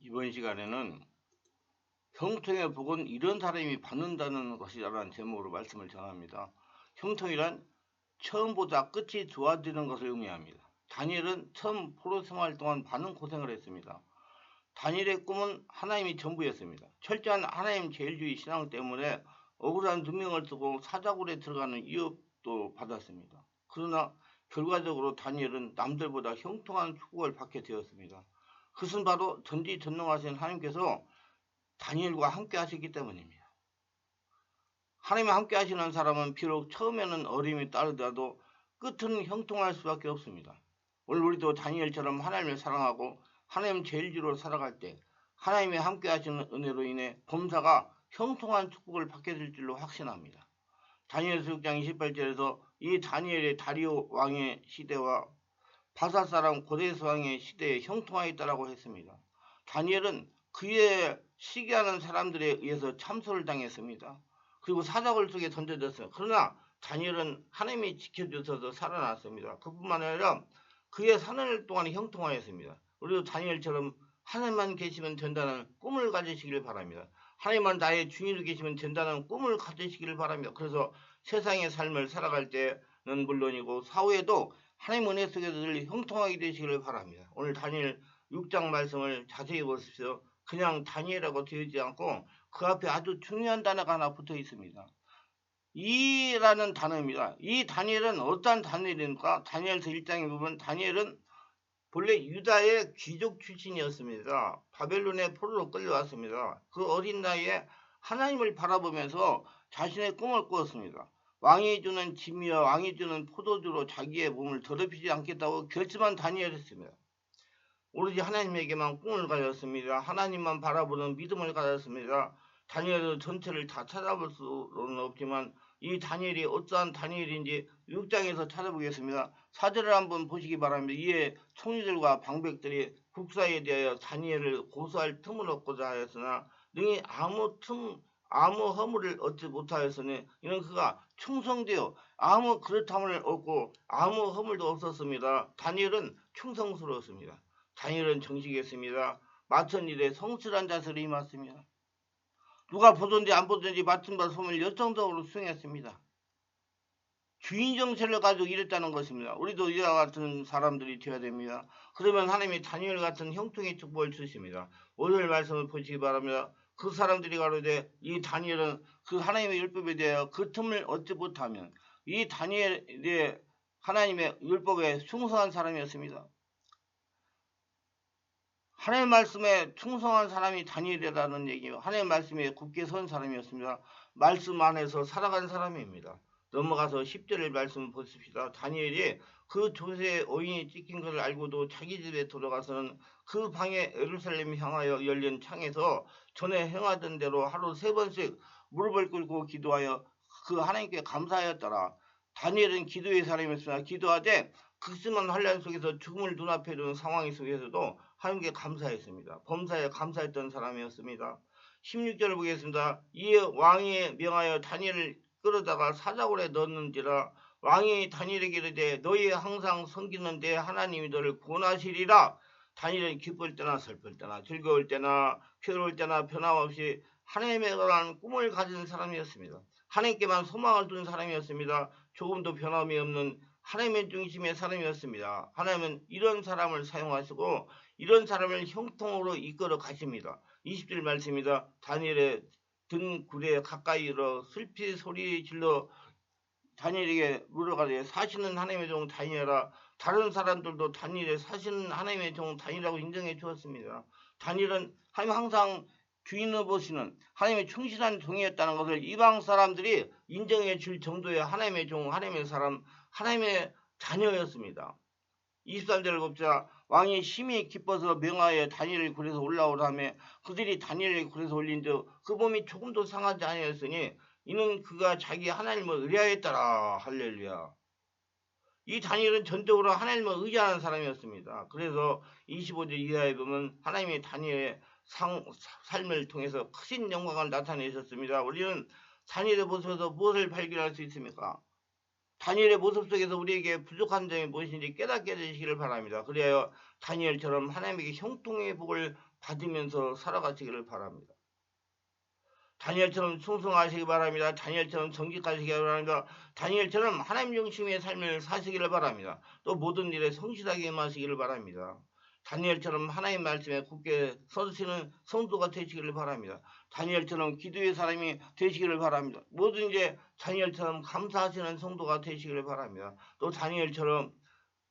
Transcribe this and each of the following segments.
이번 시간에는 형통의 복은 이런 사람이 받는다는 것이라는 제목으로 말씀을 전합니다. 형통이란 처음보다 끝이 좋아지는 것을 의미합니다. 다니엘은 처음 포로 생활 동안 많은 고생을 했습니다. 다니엘의 꿈은 하나님이 전부였습니다. 철저한 하나님 제일주의 신앙 때문에 억울한 누명을 쓰고 사자굴에 들어가는 위협도 받았습니다. 그러나 결과적으로 다니엘은 남들보다 형통한 축복을 받게 되었습니다. 그것은 바로 전지전능하신 하나님께서 다니엘과 함께 하셨기 때문입니다. 하나님과 함께 하시는 사람은 비록 처음에는 어려움이 따르더라도 끝은 형통할 수밖에 없습니다. 오늘 우리도 다니엘처럼 하나님을 사랑하고 하나님 제일주로 살아갈 때 하나님이 함께 하시는 은혜로 인해 범사가 형통한 축복을 받게 될 줄로 확신합니다. 다니엘서 6장 28절에서 이 다니엘의 다리오 왕의 시대와 바사 사람 고레스 왕의 시대에 형통하였다라고 했습니다. 다니엘은 그의 시기하는 사람들에 의해서 참소를 당했습니다. 그리고 사자굴 속에 던져졌어요. 그러나 다니엘은 하나님이 지켜주셔서 살아났습니다. 그뿐만 아니라 그의 사는 동안 형통하였습니다. 우리도 다니엘처럼 하나님만 계시면 된다는 꿈을 가지시길 바랍니다. 하나님만 나의 주인으로 계시면 된다는 꿈을 가지시길 바랍니다. 그래서 세상의 삶을 살아갈 때는 물론이고 사후에도 하나님 은혜 속에서 늘 형통하게 되시기를 바랍니다. 오늘 다니엘 6장 말씀을 자세히 보십시오. 그냥 다니엘이라고 되어 있지 않고 그 앞에 아주 중요한 단어가 하나 붙어 있습니다. 이라는 단어입니다. 이 다니엘은 어떤 다니엘입니까? 다니엘서 1장에 보면 다니엘은 본래 유다의 귀족 출신이었습니다. 바벨론의 포로로 끌려왔습니다. 그 어린 나이에 하나님을 바라보면서 자신의 꿈을 꾸었습니다. 왕이 주는 짐이와 왕이 주는 포도주로 자기의 몸을 더럽히지 않겠다고 결심한 다니엘이었습니다. 오로지 하나님에게만 꿈을 가졌습니다. 하나님만 바라보는 믿음을 가졌습니다. 다니엘의 전체를 다 찾아볼 수는 없지만 이 다니엘이 어떠한 다니엘인지 6장에서 찾아보겠습니다. 4절을 한번 보시기 바랍니다. 이에 총리들과 방백들이 국사에 대하여 다니엘을 고소할 틈을 얻고자 하였으나 능히 아무 허물을 얻지 못하였으니 이는 그가 충성되어 아무 그릇함을 얻고 아무 허물도 없었습니다. 다니엘은 충성스러웠습니다. 다니엘은 정직했습니다. 맡은 일에 성실한 자세를 임했습니다. 누가 보든지 안 보든지 맡은 바 소문을 열정적으로 수행했습니다. 주인 정체를 가지고 일했다는 것입니다. 우리도 이와 같은 사람들이 되어야 됩니다. 그러면 하나님이 다니엘 같은 형통의 축복을 주십니다. 오늘 말씀을 보시기 바랍니다. 그 사람들이 가로되 이 다니엘은 그 하나님의 율법에 대하여 그 틈을 얻지 못하면 이 다니엘이 하나님의 율법에 충성한 사람이었습니다. 하나님 말씀에 충성한 사람이 다니엘이라는 얘기예요. 하나님 말씀에 굳게 선 사람이었습니다. 말씀 안에서 살아간 사람입니다. 넘어가서 10절의 말씀을 보십시다. 다니엘이 그 조세의 어인이 찍힌 것을 알고도 자기 집에 들어가서는 그 방에 예루살렘 향하여 열린 창에서 전에 행하던 대로 하루 3번씩 무릎을 꿇고 기도하여 그 하나님께 감사하였더라. 다니엘은 기도의 사람이었으나 기도하되 극심한 환난 속에서 죽음을 눈앞에 두는 상황 속에서도 하나님께 감사했습니다. 범사에 감사했던 사람이었습니다. 16절을 보겠습니다. 이에 왕이 명하여 다니엘을 끌어다가 사자굴에 넣었는지라 왕이 다니엘에게 이르되 너희 항상 섬기는 내 하나님이 너를 구원하시리라. 다니엘은 기쁠 때나 슬플 때나 즐거울 때나 괴로울 때나 변함없이 하나님에 관한 꿈을 가진 사람이었습니다. 하나님께만 소망을 둔 사람이었습니다. 조금도 변함이 없는 하나님의 중심의 사람이었습니다. 하나님은 이런 사람을 사용하시고 이런 사람을 형통으로 이끌어 가십니다. 20절 말씀입니다. 다니엘의 등 굴에 가까이 이르러 슬피 소리 질러 다니엘에게 물어가되 사시는 하나님의 종 다니엘아. 다른 사람들도 다니엘의 사시는 하나님의 종 다니엘이라고 인정해 주었습니다. 다니엘은 하나님 항상 주인을 보시는 하나님의 충실한 종이었다는 것을 이방 사람들이 인정해 줄 정도의 하나님의 종, 하나님의 사람, 하나님의 자녀였습니다. 23절을 봅시다. 왕이 심히 기뻐서 명하여 다니엘을 굴에서 올라오라며 그들이 다니엘을 굴에서 올린즉 그 몸이 조금도 상하지 아니하였으니 이는 그가 자기 하나님을 의뢰하였더라. 할렐루야. 이 다니엘은 전적으로 하나님을 의지하는 사람이었습니다. 그래서 25절 이하에 보면 하나님이 다니엘의 삶을 통해서 크신 영광을 나타내셨습니다. 우리는 다니엘의 모습에서 무엇을 발견할 수 있습니까? 다니엘의 모습 속에서 우리에게 부족한 점이 무엇인지 깨닫게 되시기를 바랍니다. 그래야 다니엘처럼 하나님에게 형통의 복을 받으면서 살아가시기를 바랍니다. 다니엘처럼 충성하시기 바랍니다. 다니엘처럼 정직하시기 바랍니다. 다니엘처럼 하나님 중심의 삶을 사시기를 바랍니다. 또 모든 일에 성실하게 임하시기를 바랍니다. 다니엘처럼 하나님 말씀에 굳게 서시는 성도가 되시기를 바랍니다. 다니엘처럼 기도의 사람이 되시기를 바랍니다. 뭐든지 다니엘처럼 감사하시는 성도가 되시기를 바랍니다. 또 다니엘처럼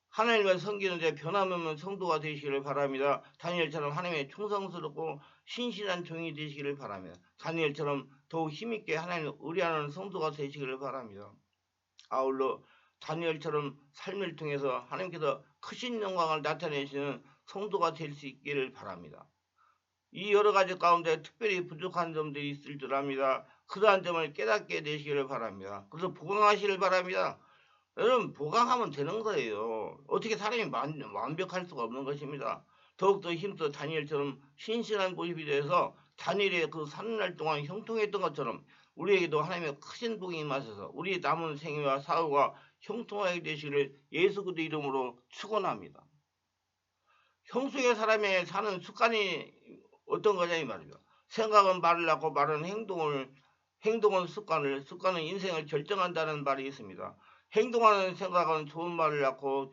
하나님을 섬기는 데 변함없는 성도가 되시기를 바랍니다. 다니엘처럼 하나님의 충성스럽고 신실한 종이 되시기를 바랍니다. 다니엘처럼 더욱 힘있게 하나님을 의뢰하는 성도가 되시기를 바랍니다. 아울러 다니엘처럼 삶을 통해서 하나님께서 크신 영광을 나타내시는 성도가 될 수 있기를 바랍니다. 이 여러 가지 가운데 특별히 부족한 점들이 있을 줄 압니다. 그러한 점을 깨닫게 되시기를 바랍니다. 그래서 보강하시기를 바랍니다. 여러분 보강하면 되는 거예요. 어떻게 사람이 완벽할 수가 없는 것입니다. 더욱더 힘써 다니엘처럼 신실한 모습이 되어서 다니엘의 그 산날 동안 형통했던 것처럼 우리에게도 하나님의 크신 복이 임하셔서 우리 남은 생애와 사후가 형통하게 되시기를 예수 그리스도 이름으로 축원합니다. 형속의 사람의 사는 습관이 어떤 거냐 이 말이죠. 생각은 말을 낳고 말은 행동은 습관은 인생을 결정한다는 말이 있습니다. 행동하는 생각은 좋은 말을 낳고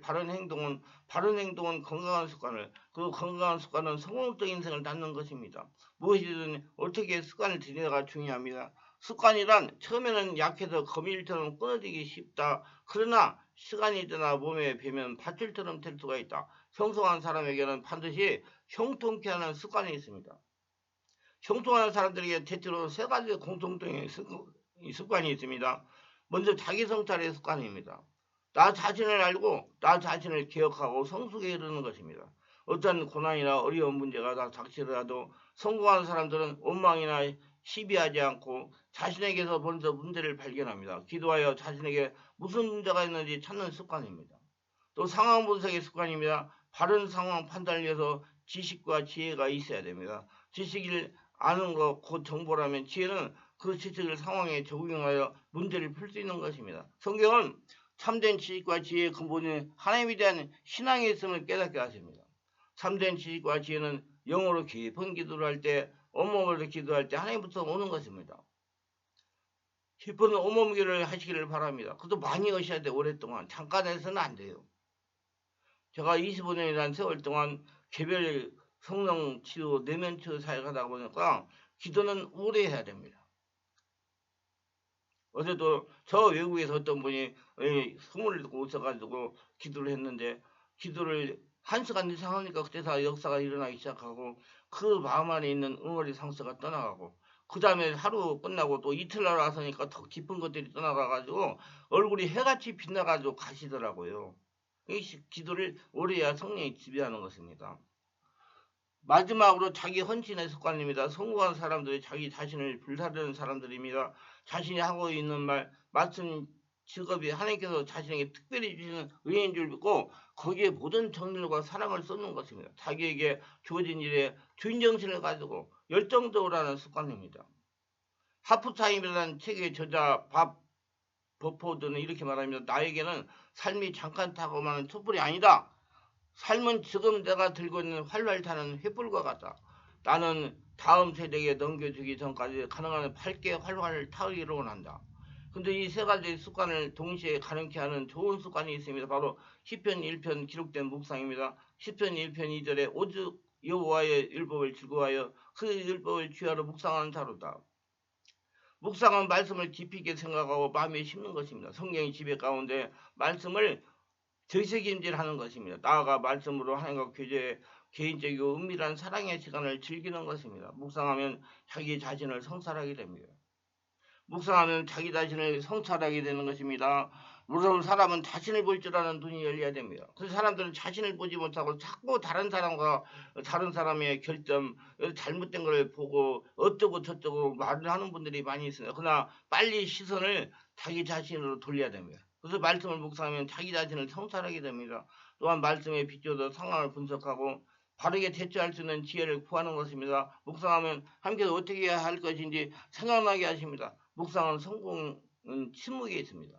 바른 행동은 건강한 습관을, 그 건강한 습관은 성공적인 인생을 낳는 것입니다. 무엇이든 어떻게 습관을 들이나가 중요합니다. 습관이란 처음에는 약해서 거미줄처럼 끊어지기 쉽다. 그러나 시간이 지나 몸에 배면 밧줄처럼 될 수가 있다. 형성한 사람에게는 반드시 형통케 하는 습관이 있습니다. 형통하는 사람들에게 대체로 세 가지 공통적인 습관이 있습니다. 먼저 자기 성찰의 습관입니다. 나 자신을 알고 나 자신을 기억하고 성숙에 이르는 것입니다. 어떤 고난이나 어려운 문제가 다 닥치더라도 성공한 사람들은 원망이나 시비하지 않고 자신에게서 먼저 문제를 발견합니다. 기도하여 자신에게 무슨 문제가 있는지 찾는 습관입니다. 또 상황 분석의 습관입니다. 바른 상황 판단을 위해서 지식과 지혜가 있어야 됩니다. 지식을 아는 것, 곧 정보라면 지혜는 그 지식을 상황에 적용하여 문제를 풀 수 있는 것입니다. 성경은 참된 지식과 지혜의 근본이 하나님에 대한 신앙이 있음을 깨닫게 하십니다. 참된 지식과 지혜는 영어로 깊은 기도를 할 때, 온몸으로 기도할 때 하나님부터 오는 것입니다. 깊은 온몸기를 하시기를 바랍니다. 그것도 많이 하셔야 돼. 오랫동안. 잠깐 해서는 안 돼요. 제가 25년이라는 세월 동안 개별 성령 치유, 내면 치유 사역하다 보니까 기도는 오래 해야 됩니다. 어제도 저 외국에서 어떤 분이 소문을 듣고 오셔가지고 기도를 했는데 기도를 1시간 이상 하니까 그때서 역사가 일어나기 시작하고 그 마음 안에 있는 응어리 상처가 떠나가고 그 다음에 하루 끝나고 또 이틀날 와서니까 더 깊은 것들이 떠나가가지고 얼굴이 해같이 빛나가지고 가시더라고요. 이 기도를 오래 해야 성령이 지배하는 것입니다. 마지막으로 자기 헌신의 습관입니다. 성공한 사람들이 자기 자신을 불사르는 사람들입니다. 자신이 하고 있는 말씀, 직업이 하나님께서 자신에게 특별히 주시는 은혜인 줄 믿고 거기에 모든 정열과 사랑을 쏟는 것입니다. 자기에게 주어진 일에 주인정신을 가지고 열정적으로 하는 습관입니다. 하프타임이라는 책의 저자 밥 버포드는 이렇게 말합니다. 나에게는 삶이 잠깐 타고마는 촛불이 아니다. 삶은 지금 내가 들고 있는 활활 타는 횃불과 같다. 나는 다음 세대에게 넘겨주기 전까지 가능한 밝게 활활 타기를 원한다. 근데 이 세 가지 습관을 동시에 가능케 하는 좋은 습관이 있습니다. 바로 시편 1편 기록된 묵상입니다. 시편 1편 2절에 오직 여호와의 율법을 즐거워하여 그 율법을 취하러 묵상하는 자로다. 묵상은 말씀을 깊이 있게 생각하고 마음에 심는 것입니다. 성경의 지배 가운데 말씀을 되새김질하는 것입니다. 나아가 말씀으로 하나님과 교제해 개인적이고 은밀한 사랑의 시간을 즐기는 것입니다. 묵상하면 자기 자신을 성찰하게 됩니다. 묵상하면 자기 자신을 성찰하게 되는 것입니다. 물론 사람은 자신을 볼 줄 아는 눈이 열려야 됩니다. 그 사람들은 자신을 보지 못하고 자꾸 다른 사람의 결점, 잘못된 걸 보고 어쩌고 저쩌고 말을 하는 분들이 많이 있습니다. 그러나 빨리 시선을 자기 자신으로 돌려야 됩니다. 그래서 말씀을 묵상하면 자기 자신을 성찰하게 됩니다. 또한 말씀에 비춰서 상황을 분석하고 바르게 대처할 수 있는 지혜를 구하는 것입니다. 묵상하면 함께 어떻게 해야 할 것인지 생각나게 하십니다. 묵상은 성공은 침묵에 있습니다.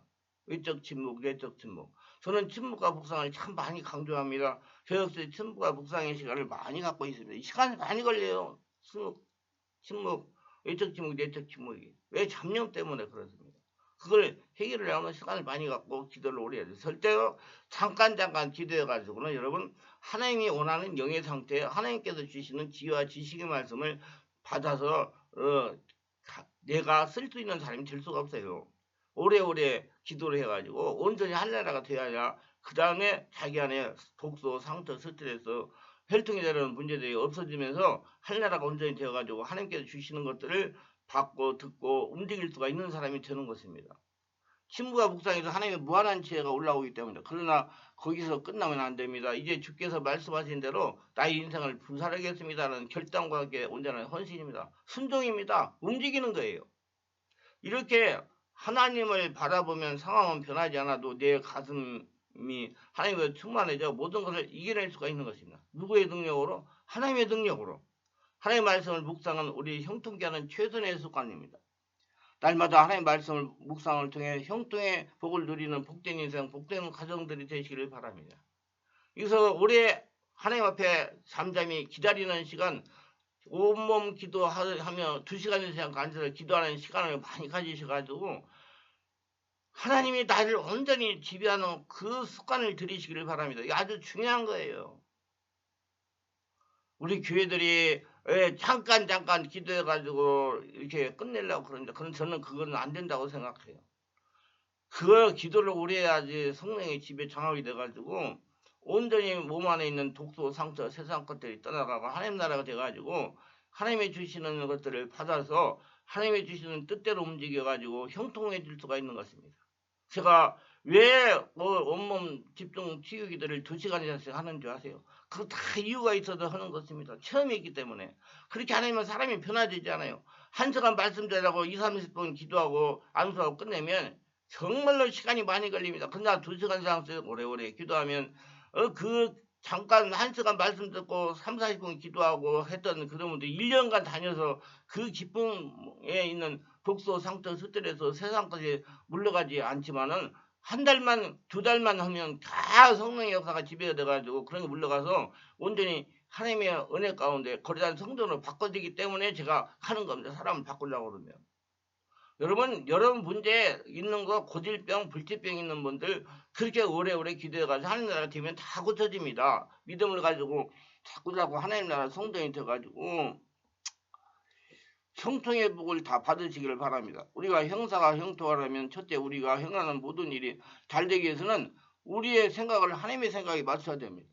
외적 침묵, 내적 침묵. 저는 침묵과 묵상을 참 많이 강조합니다. 저 역시 침묵과 묵상의 시간을 많이 갖고 있습니다. 이 시간이 많이 걸려요. 침묵, 외적 침묵, 내적 침묵이. 왜? 잡념 때문에 그렇습니다. 그걸 해결을 하면 시간을 많이 갖고 기도를 오래 해야 돼요. 절대로 잠깐 기도해가지고는 여러분 하나님이 원하는 영의 상태, 하나님께서 주시는 지혜와 지식의 말씀을 받아서 내가 쓸 수 있는 사람이 될 수가 없어요. 오래오래 기도를 해가지고 온전히 할례라가 되어야 그 다음에 자기 안에 독소, 상처, 스트레스, 혈통이 되는 문제들이 없어지면서 할례라가 온전히 되어가지고 하나님께서 주시는 것들을 받고 듣고 움직일 수가 있는 사람이 되는 것입니다. 침묵과 묵상에서 하나님의 무한한 지혜가 올라오기 때문에. 그러나 거기서 끝나면 안 됩니다. 이제 주께서 말씀하신 대로 나의 인생을 불살하겠습니다라는 결단과 함께 온전한 헌신입니다. 순종입니다. 움직이는 거예요. 이렇게 하나님을 바라보면 상황은 변하지 않아도 내 가슴이 하나님과 충만해져 모든 것을 이겨낼 수가 있는 것입니다. 누구의 능력으로? 하나님의 능력으로. 하나님의 말씀을 묵상은 우리 형통케 하는 최선의 습관입니다. 날마다 하나님의 말씀을 묵상을 통해 형통의 복을 누리는 복된 인생, 복된 가정들이 되시기를 바랍니다. 여기서 올해 하나님 앞에 잠잠히 기다리는 시간, 온몸 기도하며 2시간 이상 앉아서 기도하는 시간을 많이 가지셔가지고 하나님이 나를 온전히 지배하는 그 습관을 들이시기를 바랍니다. 이게 아주 중요한 거예요. 우리 교회들이 잠깐 기도해가지고 이렇게 끝내려고 그러는데 저는 그건 안 된다고 생각해요. 그걸 기도를 오래 해야지 성령의 지배 장악이 돼가지고 온전히 몸 안에 있는 독소, 상처, 세상 것들이 떠나가고 하나님 나라가 돼가지고 하나님이 주시는 것들을 받아서 하나님이 주시는 뜻대로 움직여가지고 형통해질 수가 있는 것입니다. 제가 왜 온몸 집중 치유 기도를 2시간 이상씩 하는 줄 아세요? 그거 다 이유가 있어서 하는 것입니다. 처음에 있기 때문에. 그렇게 안 하면 사람이 변화되지 않아요. 1시간 말씀 전하고 20-30분 기도하고 안수하고 끝내면 정말로 시간이 많이 걸립니다. 그러나 2시간 이상씩 오래오래 기도하면 잠깐 1시간 말씀 듣고 30-40분 기도하고 했던 그런 분들 1년간 다녀서 그 기쁨에 있는 독소, 상처, 스트레스, 세상까지 물러가지 않지만은 1달만 2달만 하면 다 성령의 역사가 지배돼가지고 그런 게 물러가서 온전히 하나님의 은혜 가운데 거대한 성전으로 바꿔지기 때문에 제가 하는 겁니다. 사람을 바꾸려고 그러면. 여러분 문제 있는 거 고질병, 불치병 있는 분들 그렇게 오래오래 기도해가지고 하나님 나라가 되면 다 고쳐집니다. 믿음을 가지고 자꾸자꾸 하나님 나라 성전이 돼가지고 형통의 복을 다 받으시기를 바랍니다. 우리가 형사가 형통하려면 첫째 우리가 행하는 모든 일이 잘 되기 위해서는 우리의 생각을 하나님의 생각에 맞춰야 됩니다.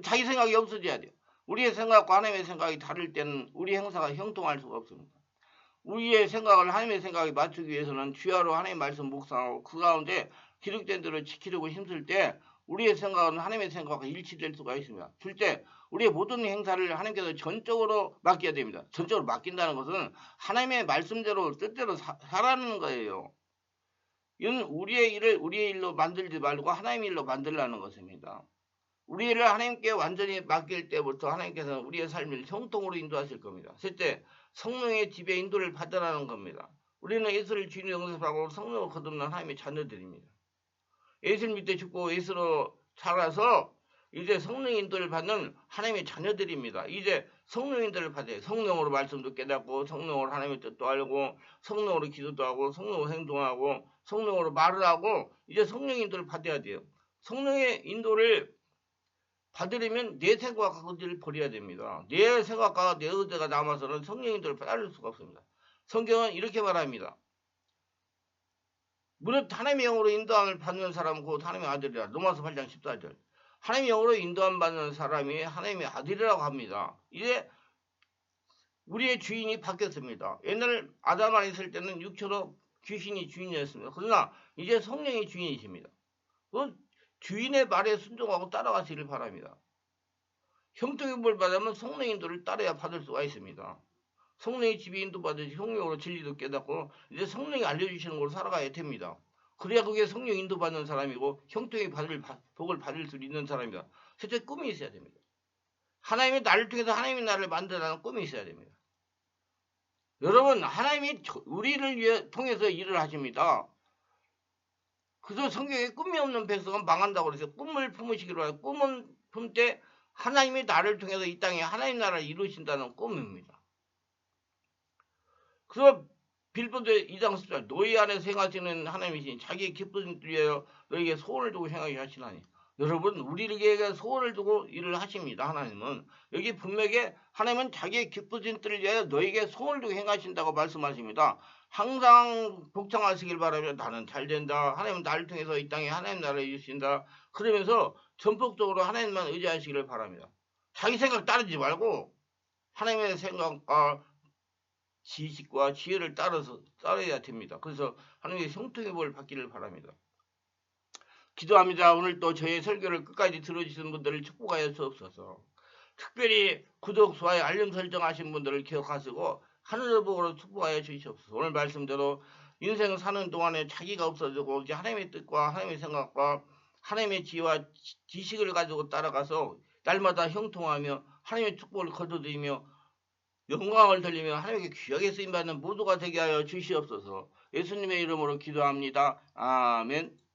자기 생각이 없어져야 돼요. 우리의 생각과 하나님의 생각이 다를 때는 우리 행사가 형통할 수가 없습니다. 우리의 생각을 하나님의 생각에 맞추기 위해서는 주야로 하나님의 말씀 묵상하고 그 가운데 기록된 대로 지키려고 힘쓸 때 우리의 생각은 하나님의 생각과 일치될 수가 있습니다. 둘째, 우리의 모든 행사를 하나님께서 전적으로 맡겨야 됩니다. 전적으로 맡긴다는 것은 하나님의 말씀대로 뜻대로 살아가는 거예요. 이건 우리의 일을 우리의 일로 만들지 말고 하나님의 일로 만들라는 것입니다. 우리 일을 하나님께 완전히 맡길 때부터 하나님께서는 우리의 삶을 형통으로 인도하실 겁니다. 셋째, 성령의 지배 인도를 받으라는 겁니다. 우리는 예수를 주인으로 영접하고 성령을 거듭난 하나님의 자녀들입니다. 예수를 믿고 죽고 예수로 살아서 이제 성령 인도를 받는 하나님의 자녀들입니다. 이제 성령 인도를 받아요. 성령으로 말씀도 깨닫고 성령으로 하나님의 뜻도 알고 성령으로 기도도 하고 성령으로 행동하고 성령으로 말을 하고 이제 성령 인도를 받아야 돼요. 성령의 인도를 받으려면 내 생각과 의지를 버려야 됩니다. 내 생각과 내 의지가 남아서는 성령 인도를 받을 수가 없습니다. 성경은 이렇게 말합니다. 무릇 하나님의 영으로 인도함을 받는 사람은 곧 하나님의 아들이라. 로마서 8장 14절. 하나님의 영으로 인도함 받는 사람이 하나님의 아들이라고 합니다. 이제 우리의 주인이 바뀌었습니다. 옛날 아담 안에 있을 때는 육체로 귀신이 주인이었습니다. 그러나 이제 성령이 주인이십니다. 주인의 말에 순종하고 따라가시길 바랍니다. 형통의 복을 받으면 성령 인도를 따라야 받을 수가 있습니다. 성령의 지배 인도 받으시 성령으로 진리도 깨닫고 이제 성령이 알려주시는 걸로 살아가야 됩니다. 그래야 그게 성령 인도 받는 사람이고 형통의 복을 받을 수 있는 사람이다. 셋째, 꿈이 있어야 됩니다. 하나님이 나를 통해서 하나님이 나를 만들라는 꿈이 있어야 됩니다. 여러분, 하나님이 우리를 통해서 일을 하십니다. 그래서 성경에 꿈이 없는 백성은 망한다고 그래서 꿈을 품으시기로 하요. 꿈은 품때 하나님이 나를 통해서 이 땅에 하나님 나라를 이루신다는 꿈입니다. 그래서 빌보드 2장 10절 너희 안에 생하시는 하나님이신 자기의 기쁘신 위하여 너에게 소원을 두고 행하게 하시나니. 여러분 우리에게 소원을 두고 일을 하십니다. 하나님은 여기 분명히 하나님은 자기의 기쁘신 뜻을 위하여 너에게 소원을 두고 행하신다고 말씀하십니다. 항상 복창하시길 바라며 나는 잘된다. 하나님은 나를 통해서 이 땅에 하나님 나라를 이루신다. 그러면서 전폭적으로 하나님만 의지하시기를 바랍니다. 자기 생각 따르지 말고 하나님의 생각과 지식과 지혜를 따라야 됩니다. 그래서 하나님의 형통의 복을 받기를 바랍니다. 기도합니다. 오늘 또 저의 설교를 끝까지 들어주시는 분들을 축복하여 주옵소서. 특별히 구독, 좋아요, 알림 설정하신 분들을 기억하시고 하늘의 복으로 축복하여 주시옵소서. 오늘 말씀대로 인생 사는 동안에 자기가 없어지고 이제 하나님의 뜻과 하나님의 생각과 하나님의 지혜와 지식을 가지고 따라가서 날마다 형통하며 하나님의 축복을 거둬들이며 영광을 돌리며 하나님께 귀하게 쓰임받는 모두가 되게 하여 주시옵소서. 예수님의 이름으로 기도합니다. 아멘.